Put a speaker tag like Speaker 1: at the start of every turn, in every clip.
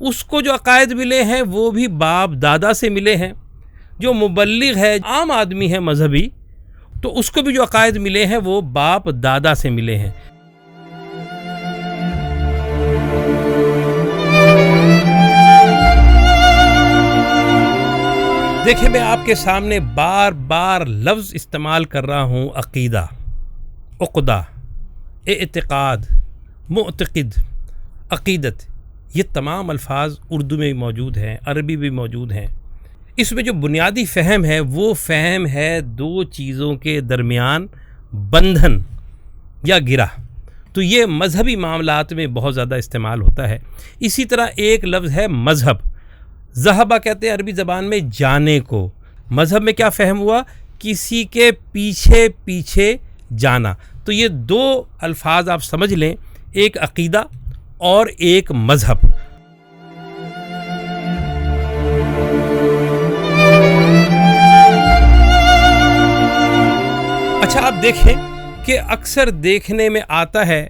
Speaker 1: اس کو جو عقائد ملے ہیں وہ بھی باپ دادا سے ملے ہیں. جو مبلغ ہے، عام آدمی ہے مذہبی، تو اس کو بھی جو عقائد ملے ہیں وہ باپ دادا سے ملے ہیں. دیکھیں، میں آپ کے سامنے بار بار لفظ استعمال کر رہا ہوں: عقیدہ، عقدہ، اعتقاد، معتقد، عقیدت. یہ تمام الفاظ اردو میں موجود ہیں، عربی بھی موجود ہیں. اس میں جو بنیادی فہم ہے وہ فہم ہے دو چیزوں کے درمیان بندھن یا گرہ. تو یہ مذہبی معاملات میں بہت زیادہ استعمال ہوتا ہے. اسی طرح ایک لفظ ہے مذہب. ذہبہ کہتے ہیں عربی زبان میں جانے کو. مذہب میں کیا فہم ہوا؟ کسی کے پیچھے پیچھے جانا. تو یہ دو الفاظ آپ سمجھ لیں، ایک عقیدہ اور ایک مذہب. اچھا، آپ دیکھیں کہ اکثر دیکھنے میں آتا ہے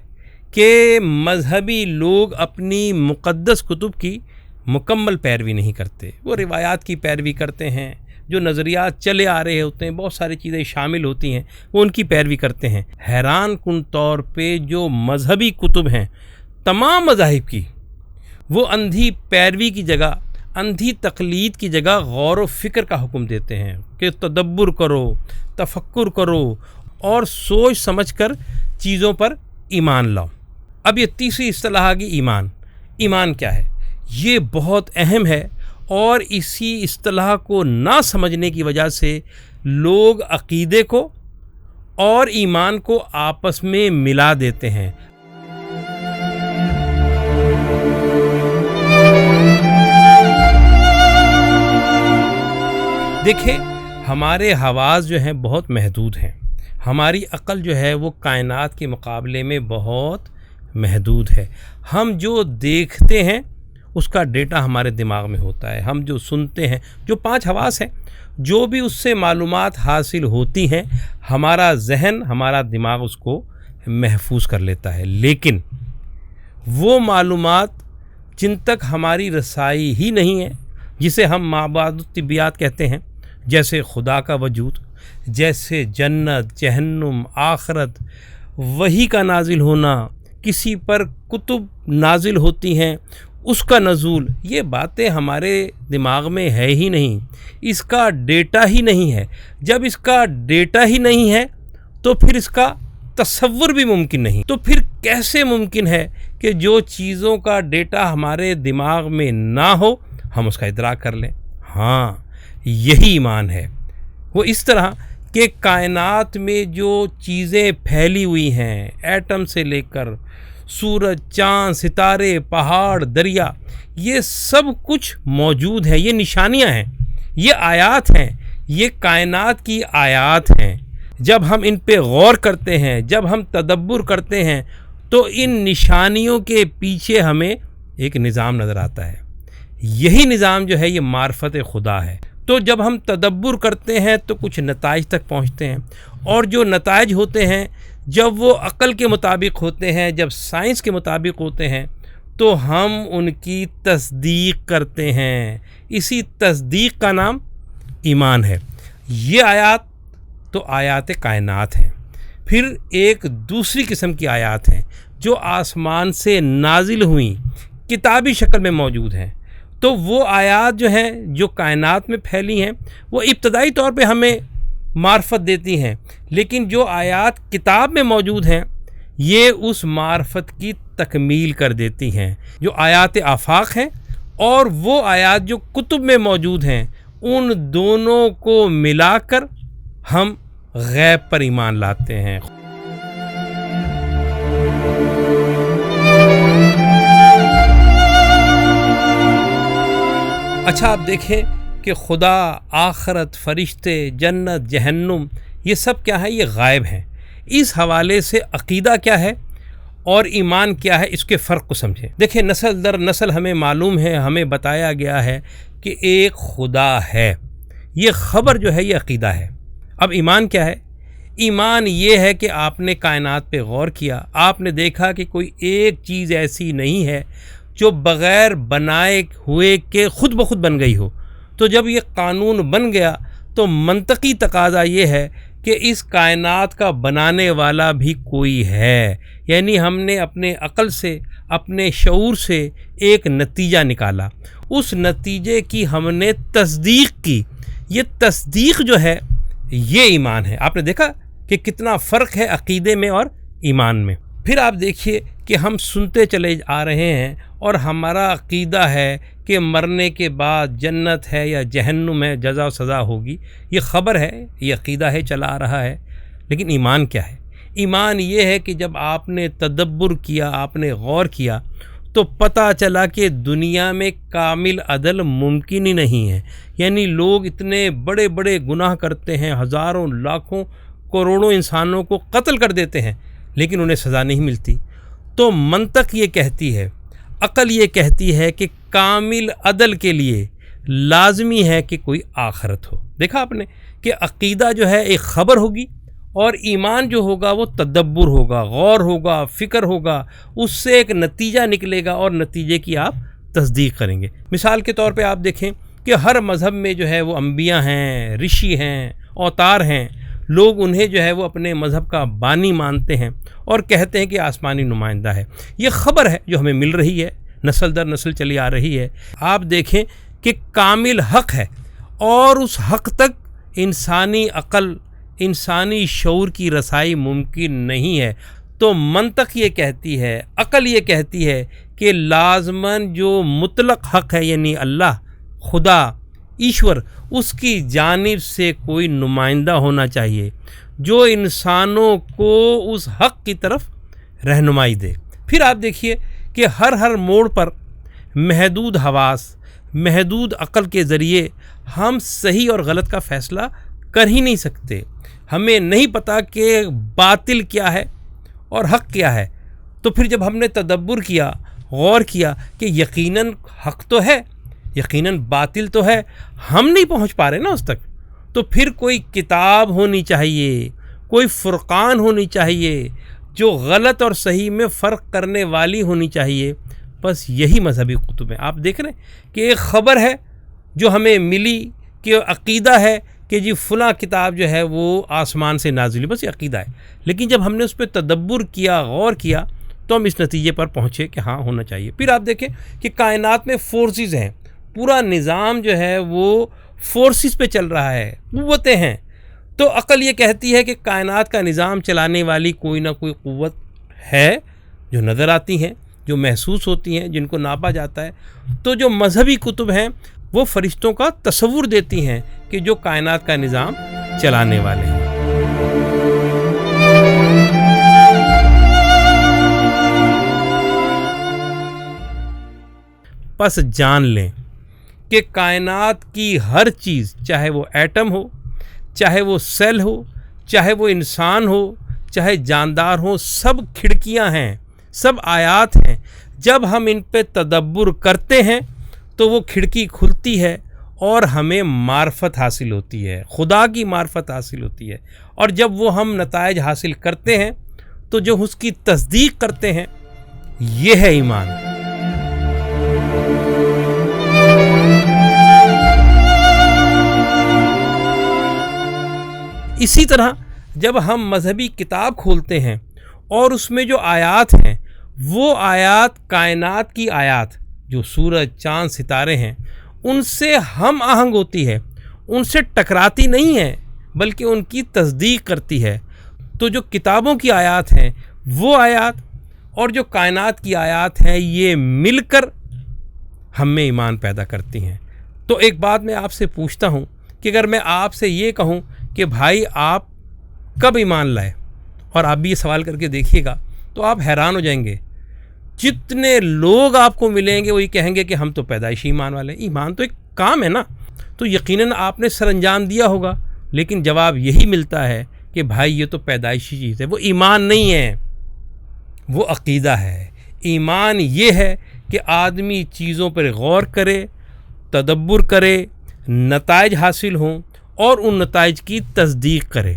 Speaker 1: کہ مذہبی لوگ اپنی مقدس کتب کی مکمل پیروی نہیں کرتے. وہ روایات کی پیروی کرتے ہیں، جو نظریات چلے آ رہے ہوتے ہیں، بہت ساری چیزیں شامل ہوتی ہیں، وہ ان کی پیروی کرتے ہیں. حیران کن طور پہ جو مذہبی کتب ہیں تمام مذاہب کی، وہ اندھی پیروی کی جگہ، اندھی تقلید کی جگہ غور و فکر کا حکم دیتے ہیں کہ تدبر کرو، تفکر کرو اور سوچ سمجھ کر چیزوں پر ایمان لاؤ. اب یہ تیسری اصطلاح آ گئی ایمان. ایمان کیا ہے؟ یہ بہت اہم ہے، اور اسی اصطلاح کو نہ سمجھنے کی وجہ سے لوگ عقیدے کو اور ایمان کو آپس میں ملا دیتے ہیں. دیکھیں، ہمارے حواس جو ہیں بہت محدود ہیں. ہماری عقل جو ہے وہ کائنات کے مقابلے میں بہت محدود ہے. ہم جو دیکھتے ہیں اس کا ڈیٹا ہمارے دماغ میں ہوتا ہے. ہم جو سنتے ہیں، جو 5 حواس ہیں، جو بھی اس سے معلومات حاصل ہوتی ہیں، ہمارا ذہن، ہمارا دماغ اس کو محفوظ کر لیتا ہے. لیکن وہ معلومات جن تک ہماری رسائی ہی نہیں ہے، جسے ہم مابعد الطبیات کہتے ہیں، جیسے خدا کا وجود، جیسے جنت، جہنم، آخرت، وحی کا نازل ہونا، کسی پر کتب نازل ہوتی ہیں، اس کا نزول، یہ باتیں ہمارے دماغ میں ہے ہی نہیں. اس کا ڈیٹا ہی نہیں ہے. جب اس کا ڈیٹا ہی نہیں ہے تو پھر اس کا تصور بھی ممکن نہیں. تو پھر کیسے ممکن ہے کہ جو چیزوں کا ڈیٹا ہمارے دماغ میں نہ ہو ہم اس کا ادراک کر لیں؟ ہاں، یہی ایمان ہے. وہ اس طرح کہ کائنات میں جو چیزیں پھیلی ہوئی ہیں، ایٹم سے لے کر سورج، چاند، ستارے، پہاڑ، دریا، یہ سب کچھ موجود ہے. یہ نشانیاں ہیں، یہ آیات ہیں، یہ کائنات کی آیات ہیں. جب ہم ان پہ غور کرتے ہیں، جب ہم تدبر کرتے ہیں، تو ان نشانیوں کے پیچھے ہمیں ایک نظام نظر آتا ہے. یہی نظام جو ہے یہ معرفت خدا ہے. تو جب ہم تدبر کرتے ہیں تو کچھ نتائج تک پہنچتے ہیں، اور جو نتائج ہوتے ہیں جب وہ عقل کے مطابق ہوتے ہیں، جب سائنس کے مطابق ہوتے ہیں، تو ہم ان کی تصدیق کرتے ہیں. اسی تصدیق کا نام ایمان ہے. یہ آیات تو آیات کائنات ہیں. پھر ایک دوسری قسم کی آیات ہیں جو آسمان سے نازل ہوئیں، کتابی شکل میں موجود ہیں. تو وہ آیات جو ہیں جو کائنات میں پھیلی ہیں، وہ ابتدائی طور پہ ہمیں معرفت دیتی ہیں، لیکن جو آیات کتاب میں موجود ہیں یہ اس معرفت کی تکمیل کر دیتی ہیں. جو آیات آفاق ہیں اور وہ آیات جو کتب میں موجود ہیں، ان دونوں کو ملا کر ہم غیب پر ایمان لاتے ہیں. اچھا، آپ دیکھیں کہ خدا، آخرت، فرشتے، جنت، جہنم، یہ سب کیا ہے؟ یہ غائب ہیں. اس حوالے سے عقیدہ کیا ہے اور ایمان کیا ہے، اس کے فرق کو سمجھیں. دیکھیں، نسل در نسل ہمیں معلوم ہے، ہمیں بتایا گیا ہے کہ ایک خدا ہے. یہ خبر جو ہے یہ عقیدہ ہے. اب ایمان کیا ہے؟ ایمان یہ ہے کہ آپ نے کائنات پہ غور کیا، آپ نے دیکھا کہ کوئی ایک چیز ایسی نہیں ہے جو بغیر بنائے ہوئے کے خود بخود بن گئی ہو. تو جب یہ قانون بن گیا تو منطقی تقاضا یہ ہے کہ اس کائنات کا بنانے والا بھی کوئی ہے. یعنی ہم نے اپنے عقل سے، اپنے شعور سے ایک نتیجہ نکالا، اس نتیجے کی ہم نے تصدیق کی. یہ تصدیق جو ہے یہ ایمان ہے. آپ نے دیکھا کہ کتنا فرق ہے عقیدے میں اور ایمان میں. پھر آپ دیکھیے کہ ہم سنتے چلے آ رہے ہیں اور ہمارا عقیدہ ہے کہ مرنے کے بعد جنت ہے یا جہنم ہے، جزا و سزا ہوگی. یہ خبر ہے، یہ عقیدہ ہے، چلا آ رہا ہے. لیکن ایمان کیا ہے؟ ایمان یہ ہے کہ جب آپ نے تدبر کیا، آپ نے غور کیا، تو پتہ چلا کہ دنیا میں کامل عدل ممکن ہی نہیں ہے. یعنی لوگ اتنے بڑے بڑے گناہ کرتے ہیں، ہزاروں، لاکھوں، کروڑوں انسانوں کو قتل کر دیتے ہیں، لیکن انہیں سزا نہیں ملتی. تو منطق یہ کہتی ہے، عقل یہ کہتی ہے کہ کامل عدل کے لیے لازمی ہے کہ کوئی آخرت ہو. دیکھا آپ نے کہ عقیدہ جو ہے ایک خبر ہوگی، اور ایمان جو ہوگا وہ تدبر ہوگا، غور ہوگا، فکر ہوگا، اس سے ایک نتیجہ نکلے گا اور نتیجے کی آپ تصدیق کریں گے. مثال کے طور پہ آپ دیکھیں کہ ہر مذہب میں جو ہے وہ انبیاء ہیں، رشی ہیں، اوتار ہیں. لوگ انہیں جو ہے وہ اپنے مذہب کا بانی مانتے ہیں اور کہتے ہیں کہ آسمانی نمائندہ ہے. یہ خبر ہے جو ہمیں مل رہی ہے، نسل در نسل چلی آ رہی ہے. آپ دیکھیں کہ کامل حق ہے اور اس حق تک انسانی عقل، انسانی شعور کی رسائی ممکن نہیں ہے. تو منطق یہ کہتی ہے، عقل یہ کہتی ہے کہ لازماً جو مطلق حق ہے، یعنی اللہ، خدا، ایشور، اس کی جانب سے کوئی نمائندہ ہونا چاہیے جو انسانوں کو اس حق کی طرف رہنمائی دے. پھر آپ دیکھیے کہ ہر موڑ پر محدود حواس، محدود عقل کے ذریعے ہم صحیح اور غلط کا فیصلہ کر ہی نہیں سکتے. ہمیں نہیں پتہ کہ باطل کیا ہے اور حق کیا ہے. تو پھر جب ہم نے تدبر کیا، غور کیا کہ یقیناً حق تو ہے، یقیناً باطل تو ہے، ہم نہیں پہنچ پا رہے نا اس تک، تو پھر کوئی کتاب ہونی چاہیے، کوئی فرقان ہونی چاہیے جو غلط اور صحیح میں فرق کرنے والی ہونی چاہیے. بس یہی مذہبی کتب ہیں. آپ دیکھ رہے ہیں کہ ایک خبر ہے جو ہمیں ملی کہ عقیدہ ہے کہ جی فلاں کتاب جو ہے وہ آسمان سے نازل ہوئی، بس یہ عقیدہ ہے. لیکن جب ہم نے اس پہ تدبر کیا، غور کیا، تو ہم اس نتیجے پر پہنچے کہ ہاں ہونا چاہیے. پھر آپ دیکھیں کہ کائنات میں فورسز ہیں، پورا نظام جو ہے وہ فورسز پہ چل رہا ہے، قوتیں ہیں. تو عقل یہ کہتی ہے کہ کائنات کا نظام چلانے والی کوئی نہ کوئی قوت ہے جو نظر آتی ہیں، جو محسوس ہوتی ہیں، جن کو ناپا جاتا ہے. تو جو مذہبی کتب ہیں وہ فرشتوں کا تصور دیتی ہیں کہ جو کائنات کا نظام چلانے والے ہیں. پس جان لیں کہ کائنات کی ہر چیز، چاہے وہ ایٹم ہو، چاہے وہ سیل ہو، چاہے وہ انسان ہو، چاہے جاندار ہو، سب کھڑکیاں ہیں، سب آیات ہیں. جب ہم ان پہ تدبر کرتے ہیں تو وہ کھڑکی کھلتی ہے اور ہمیں معرفت حاصل ہوتی ہے، خدا کی معرفت حاصل ہوتی ہے. اور جب وہ ہم نتائج حاصل کرتے ہیں تو جو اس کی تصدیق کرتے ہیں، یہ ہے ایمان. اسی طرح جب ہم مذہبی کتاب کھولتے ہیں اور اس میں جو آیات ہیں وہ آیات کائنات کی آیات، جو سورج، چاند، ستارے ہیں، ان سے ہم آہنگ ہوتی ہے، ان سے ٹکراتی نہیں ہے بلکہ ان کی تصدیق کرتی ہے. تو جو کتابوں کی آیات ہیں وہ آیات اور جو کائنات کی آیات ہیں یہ مل کر ہم میں ایمان پیدا کرتی ہیں. تو ایک بات میں آپ سے پوچھتا ہوں کہ اگر میں آپ سے یہ کہوں کہ بھائی آپ کب ایمان لائے، اور آپ بھی یہ سوال کر کے دیکھیے گا تو آپ حیران ہو جائیں گے. جتنے لوگ آپ کو ملیں گے وہی کہیں گے کہ ہم تو پیدائشی ایمان والے ہیں. ایمان تو ایک کام ہے نا، تو یقیناً آپ نے سر انجام دیا ہوگا. لیکن جواب یہی ملتا ہے کہ بھائی یہ تو پیدائشی چیز ہے، وہ ایمان نہیں ہے، وہ عقیدہ ہے. ایمان یہ ہے کہ آدمی چیزوں پر غور کرے، تدبر کرے، نتائج حاصل ہوں اور ان نتائج کی تصدیق کرے.